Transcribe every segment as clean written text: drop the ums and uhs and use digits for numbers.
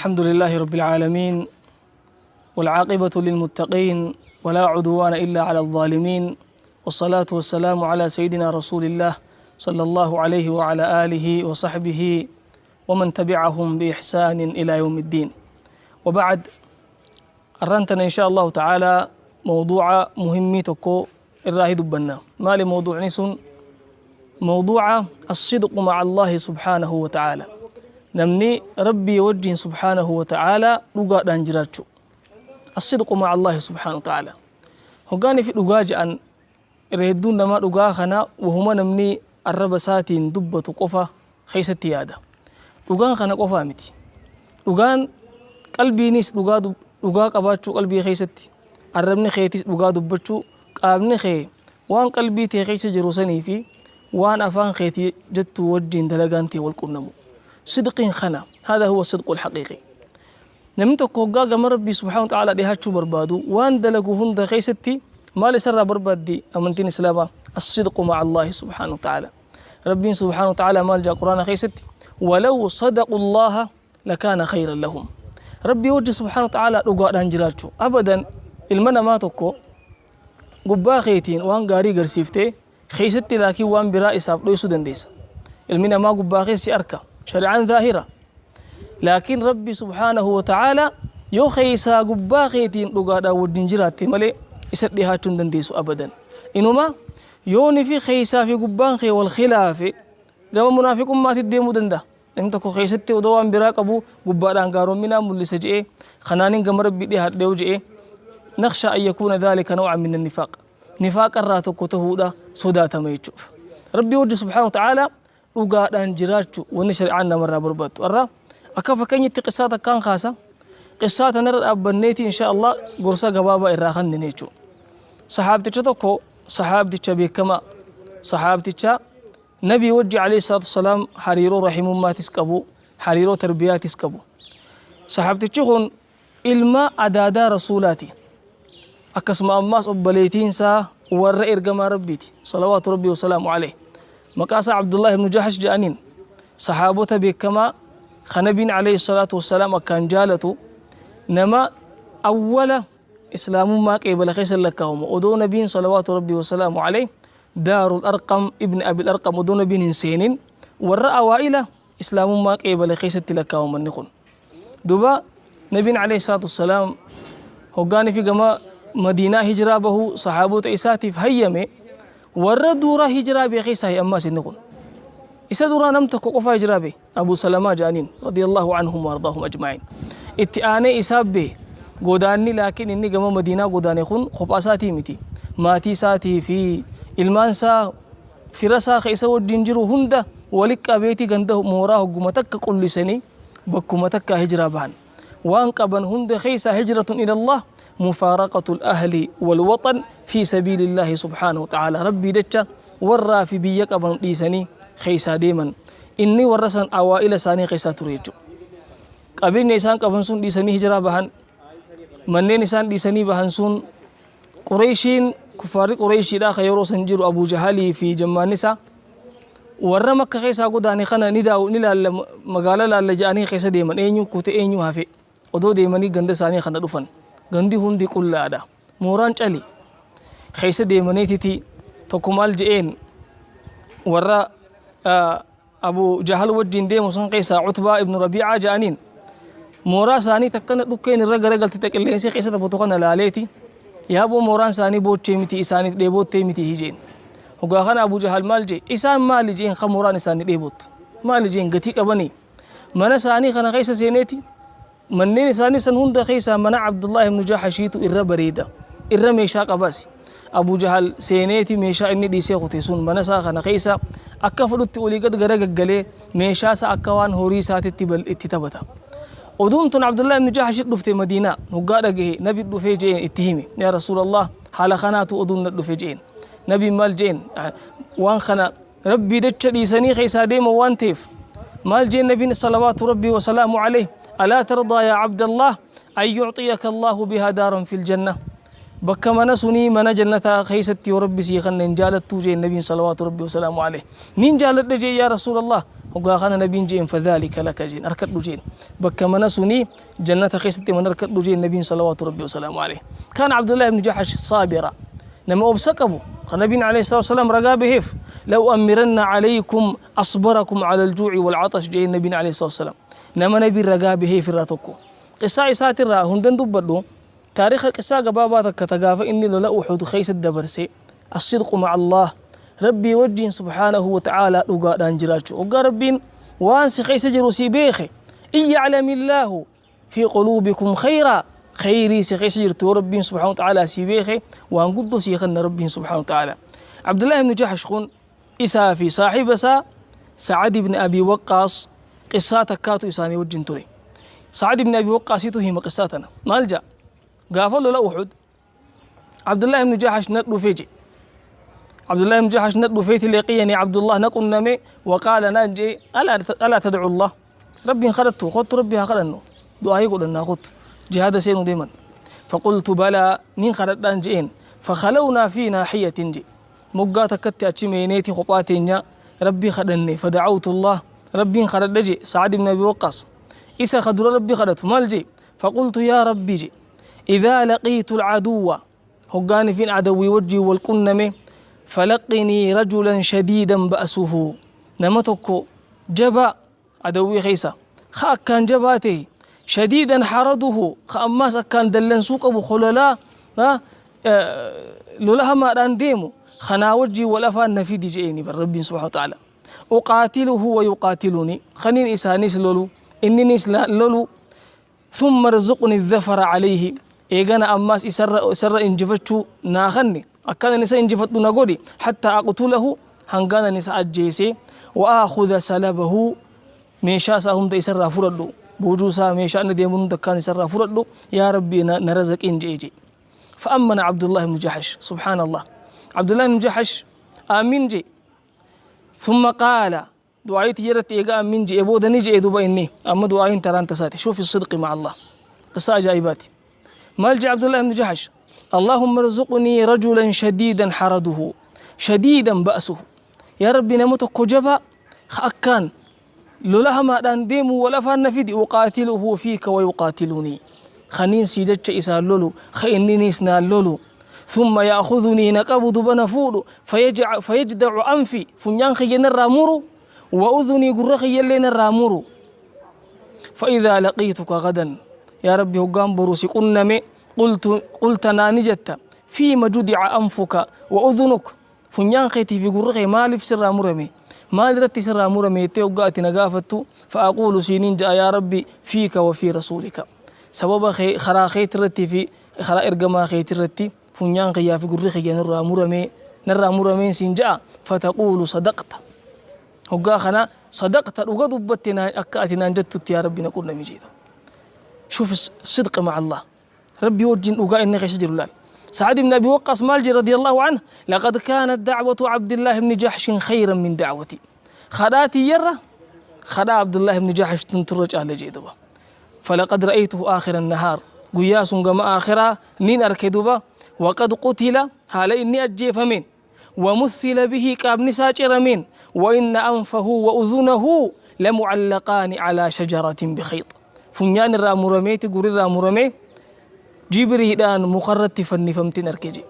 الحمد لله رب العالمين والعاقبة للمتقين ولا عدوان إلا على الظالمين والصلاة والسلام على سيدنا رسول الله صلى الله عليه وعلى آله وصحبه ومن تبعهم بإحسان إلى يوم الدين وبعد أرنتنا إن شاء الله تعالى موضوع مهمتكو الراهد بنا ما لموضوع نسون موضوع الصدق مع الله سبحانه وتعالى نمني ربي وجه سبحانه وتعالى لغا دانجراتشو الصدق مع الله سبحانه وتعالى هقاني في لغاج أن ريدون لما لغا خنا وهما نمني الرب ساتين دبة قفا خيسة تيادة لغان خنا قفا متي لغان قلبي نيس لغا قباتشو قلبي خيسة الربني خيتيس لغا دبتشو قابني خي وان قلبي تي خيسة جروساني في وان أفان خيتي جدت وجين دلغانتي والقنمو صدق خنا هذا هو الصدق الحقيقي نمتك وقاق ربي سبحانه وتعالى ديهاتشو بربادو وان دلقو هند خيستي ما لسر برباد دي أمنتين إسلاما الصدق مع الله سبحانه وتعالى ربي سبحانه وتعالى مال جاء قرآن خيستي ولو صدقوا الله لكان خيرا لهم ربي وجه سبحانه وتعالى لقاء دانجراتشو أبدا المنا ما تكو قبا خيتين وان قاري قرسيفتي خيستي لكي وان برائي ساب ليسو دنديس المنا ما قبا خيسي أركا شرعا ظاهرة لكن ربي سبحانه وتعالى يو خيسا قباخيتين لغادا ودنجرات ملي يسديها تندنديسو أبدا إنما يوني في خيسا في قبانخي والخلاف قام منافق ما تديمو دندا انتكو خيستي ودوان براقبو قبادا انقارو منا ملسة جئي خنانين قام ربي ديها ديو جئي نخشى أن يكون ذلك نوعا من النفاق نفاق الراتو تهودا صدات ما يشوف ربي وجه سبحانه وتعالى لغادان جراچو وني شرعنا مرة برباتو أرى أكاف كنيتي قصاتا كان خاصة قصاتا نرد أبنيتي إن شاء الله قرصا قبابا إراخان نيچو صحابتي تتوكو صحابتي بكما صحابتي نبي وجه عليه الصلاة والسلام حريرو رحمه ما تسكبو حريرو تربيات تسكبو صحابتي هون إلما أدادا رسولاتي أكسم أماس أبليتين سا ورّا إرقما ربيتي صلوات ربي وسلامه عليه مقاسا عبد الله بن جحش جانين صحابته بكما خنبين عليه الصلاة والسلام كان جالته نما أول إسلام ما قبل خيس لكهم ودو نبي صلوات ربي وسلامه عليه دار الأرقم ابن أبي الأرقم ودو نبي سينين ورأى وائلة إسلام ما قبل خيس لكهم النخون دوبا نبي عليه الصلاة والسلام هقاني في جما مدينة هجرابه صحابه إساتي في هيمه ورّا دورا هجرابي خيسا هي أماس النقل إسا دورا نمتك قفا هجرابي أبو سلمة جانين رضي الله عنهم وارضاهم أجمعين اتئاني إساب به قداني لكن إني قم مدينة قداني خون خباساتي متي ماتي ساتي في المانسا فرسا خيسا والجنجر هندا ولك أبيتي قنده موراه قمتك كل سنة بكمتك هجرابان وانقبا هند خيسا هجرة إلى الله مفارقة الأهل والوطن في سبيل الله سبحانه وتعالى ربي دجا ورّا في بيك أبن ديساني خيسا ديما إني ورسان أوائل ساني خيسا تريجو قبل نيسان قبن سون ديساني هجرا بهان مني نيسان ديساني بهان سون قريشين كفار قريشي دا خيرو سنجر أبو جهالي في جمانسا ورّا مكة خيسا قداني خنا نداو نلا مقالا لالجاني خيسا ديما أينيو كوتي أينيو هافي ودو ديماني غند ساني خنا دفن غندي هندي كل هذا موران علي خيسة ديمانيتي تكمال جئين ورا أبو جهل وجين ديم وسن قيسا عتبة ابن ربيعة جانين مورا ساني تكن دكين الرجل رجل تتكلم سي قيسة بتوقنا لاليتي يا أبو موران ساني بوت تيمتي إساني ديبوت تيمتي هيجين وقاخنا أبو جهل مالجي إسان مال جين خموران إساني ديبوت مال جين قتيك أبني من ساني خنا قيسة سينيتي منين ساني سنهند خيسا منع عبد الله بن جحش إر بريدة إر ميشا قباسي أبو جهل سينيتي ميشا إني دي سيخو تيسون منسا خنا خيسا أكا فلوت أولي قد غرق قلي ميشا سا أكوان هوري ساتي اتتبتا ودونتون عبد الله بن جحش دفت مدينة وقال نبي دفيجين اتهمي يا رسول الله حال خنات ودون دفيجين نبي مال جين وان خنا ربي دتش ديسني خيسا ديما وان تيف مال جين نبي صلوات ربي وسلامه عليه ألا ترضى يا عبد الله أن يعطيك الله بها دارا في الجنة بك من سني من جنة خيستي وربي سيخن نجالت توجي النبي صلوات ربي وسلامه عليه نجالت جي يا رسول الله وقاخنا نبي جين فذلك لك جين أركض جين بك من سني جنة خيستي من أركض جي النبي صلوات ربي وسلامه عليه كان عبد الله بن جحش صابرا نما أبسكبوا النبي عليه الصلاة والسلام رقابه لو أمرن عليكم أصبركم على الجوع والعطش جاي النبي عليه الصلاة والسلام نما نبي رقابه في الراتوكو قصة إساتر هندن دبردو تاريخ قصة قباباتك كتقافة إني للا أحد خيس الدبرسي الصدق مع الله ربي وجه سبحانه وتعالى لقاء دانجراجو وقا ربين وانسي خيس جروسي بيخي إن يعلم الله في قلوبكم خيرا خيري سيخيس جرتو ربي سبحانه وتعالى سيبيخي وان قدو سيخن ربي سبحانه وتعالى عبد الله بن جحش خون إسافي صاحب سعد بن أبي وقاص قصاتك كاتو إساني وجن تري سعد بن أبي وقاص يتوهم قصاتنا مالجا قافلوا لا أحد عبد الله بن جحش نقلوا فيجي عبد الله بن جحش نقلوا فيتي لقيني عبد الله نقل نمي وقال ناجي ألا تدعو الله ربي خلدته خدت ربي خلدنه دعاء يقول أنه خدت جهاد سينو ديما فقلت بلى نين خلدان جئين فخلونا في ناحية جي مقاتك كتي أتشمينيتي خطاتين ربي خلدني فدعوت الله ربي خلد جي سعد بن أبي وقاص إسا خدر ربي خلدته مال جي فقلت يا ربي جي إذا لقيت العدو هقاني فين عدوي وجهي والقنمي فلقني رجلا شديدا بأسه نمتك جبا عدوي خيسا خاك كان جباته شديدا حرده خأماس كان دلن سوق أبو خللا لولها ما رانديمو خنا وجهي والأفان نفيد جئيني بالرب سبحانه وتعالى أقاتله ويقاتلني خنين إسانيس لولو إننيس لولو ثم رزقني الظفر عليه إيغانا أماس إسر إنجفتشو ناخني أكان نسا إنجفتو نقودي حتى أقتله هنغانا نسا أجيسي وآخذ سلبه ميشا ساهم دا إسر فردو بوجوسا ميشا نديمون دكان إسر فردو يا ربي نرزق إنجيجي فأمن عبد الله بن جحش سبحان الله عبد الله بن جحش آمين جي ثم قال دعايتي جرت إيغا آمين جي إبودا نيجي إدوبا إني أما دعاين تران تساتي شوف الصدق مع الله قصة جايباتي مالجي عبد الله بن جحش اللهم ارزقني رجلا شديدا حرده شديدا بأسه يا ربي نمتك جبا أكان لولا ما دان ديمو ولا فان فيدي أقاتله فيك ويقاتلني خنين سيدتش إسا لولو خيني نسنا لولو ثم يأخذني نقبض بنفود فيجدع أنفي فنيان خيين الرامور وأذني قرخي يلين الرامور فإذا لقيتك غدا يا ربي هقام بروسي قنمي قلت نانجت فيما جدع أنفك وأذنك فنيان خيتي في قرخي مالي في سر مرمي مالي رتي سر مرمي تيوقاتي نقافتو فأقول سينين جاء يا ربي فيك وفي رسولك سبب خرا خيت رتي في خرا إرقما خيت رتي فنيان خيا في قرخي نرى مرمي سينجاء فتقول صدقت هقا خنا صدقت وقد بتنا أكاتنا نجدت يا ربي نقول نمجيد شوف الصدق مع الله ربي وجن وقا إنك يسجر الله سعد بن أبي وقاص مالجي رضي الله عنه لقد كانت دعوة عبد الله بن جحش خيرا من دعوتي خداتي يرى خدا عبد الله بن جحش تنترج أهل جيدبا فلقد رأيته آخر النهار قياس قما آخرا نين أركدبا وقد قتل هالي إني أجيف من ومثل به كابن ساجر من وإن أنفه وأذنه لمعلقان على شجرة بخيط فنيان الرامرمي تقول الرامرمي جبريل الآن مقرد فني فمتين أركجي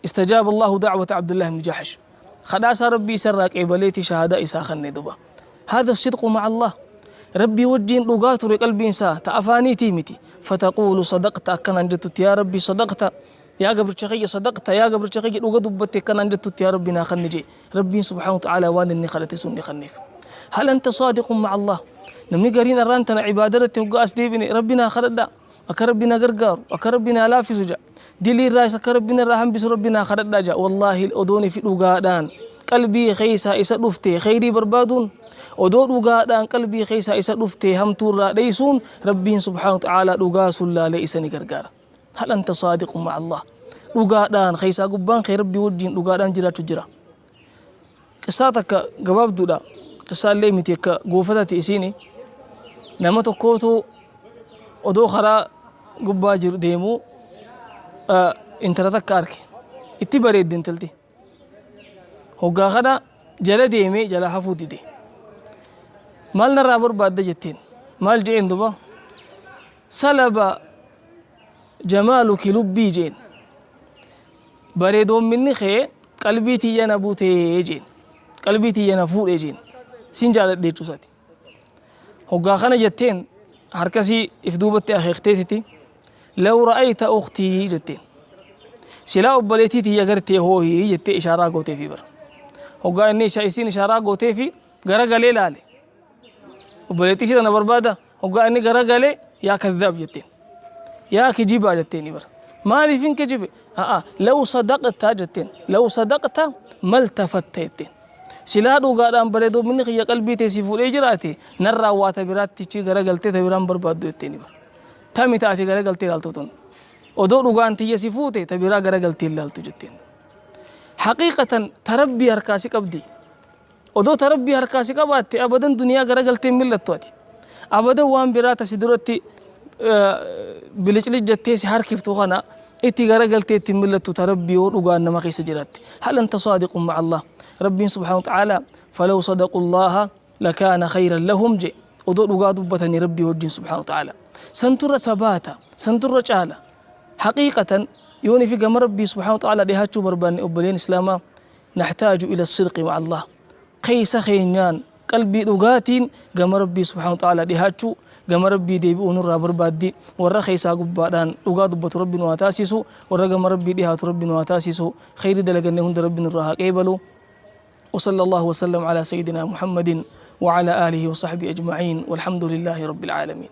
استجاب الله دعوة عبد الله بن جحش خلاص ربي سرق عباليتي شهادة إساخن دبا هذا الصدق مع الله ربي وجين لغات قلبي إنسا تأفاني تيمتي فتقول صدقت أكن أنجتت يا ربي صدقت يا قبر شخي صدقت يا قبر شخي لغة دبتي كان أنجتت يا ربي ناخن نجي ربي سبحانه وتعالى وان إني خلت سني خنيف هل أنت صادق مع الله نمني قرين الرانتنا عبادة وقاس ديبني ربنا خردا أكربنا غرغار أكربنا لا في سجا دلي الراس أكربنا راهم بس ربنا خردا جا والله الأدوني في لغادان قلبي خيسا إسا دفتي خيري بربادون ودو لغادان قلبي خيسا إسا دفتي هم تورا ليسون ربي سبحانه وتعالى لغاس الله ليسني غرغار هل أنت صادق مع الله لغادان خيسا قبان خير ربي وجين لغادان جرا تجرا قصاتك قباب دودا قصة اللي متيك قوفتا تيسيني نما تكوتو ودو خرا قبا جر ديمو انترتك كارك اتي بريد دنتلتي هوغا خدا جلا ديمي جلا حفو دي مال نرابر بعد جتين مال جين دوبا سلب جمالك لبي جين بريدوم مني خي قلبي تيجانا بوتي جين قلبي تيجانا فور جين سنجالت ديتو ساتي هوغا خنا جتين هركسي افدوبتي اخيختيتي لو رأيت أختي جتين سلا أبليتي تي يغرتي هو هي جتي إشارة قوتي في بر هوغا إني شايسين إشارة قوتي في غرا غالي لالي أبليتي سيدا نبربادا هوغا إني غرا غالي يا كذاب جتين يا كجيبا جتين بر مالي فين كجيب لو صدقت جتين لو صدقت ما التفت جتين سلا دوغادان بريدو من خي قلبي تسيفو اجراتي نرا واتا براتي چي غرا غلتي تبران بربادو جتين بر تامي تاتي غرا غلتي لالتوتون ودو دوغان تي يسيفوتي تبرا غرا غلتي لالتو جتين حقيقة تربي هركاسي قبدي ودو تربي هركاسي قباتي أبدا دنيا غرا غلتي ملتواتي أبدا وان براتا سدرتي بلجلج جتيسي هركف توغانا إتي غرا غلتي تملتو تربي ودوغان نما خيس جراتي هل أنت صادق مع الله ربي سبحانه وتعالى فلو صدقوا الله لكان خيرا لهم جي ودو دوغا دبتني ربي وجين سبحانه وتعالى سنتر ثباتا سنتر جالا حقيقة يوني في قمر ربي سبحانه وتعالى ديهاتشو برباني أبلين إسلاما نحتاج إلى الصدق مع الله قيس خينيان قلبي دوغاتين قمر ربي سبحانه وتعالى ديهاتشو قمر ربي ديبئو نرى بربادي ورى خيسا قبادان دوغا دبت ربي نواتاسيسو ورى قمر ربي ديهات ربي نواتاسيسو خير دلقني هند ربي نراها قيبلو وصلى الله وسلم على سيدنا محمد وعلى آله وصحبه أجمعين والحمد لله رب العالمين.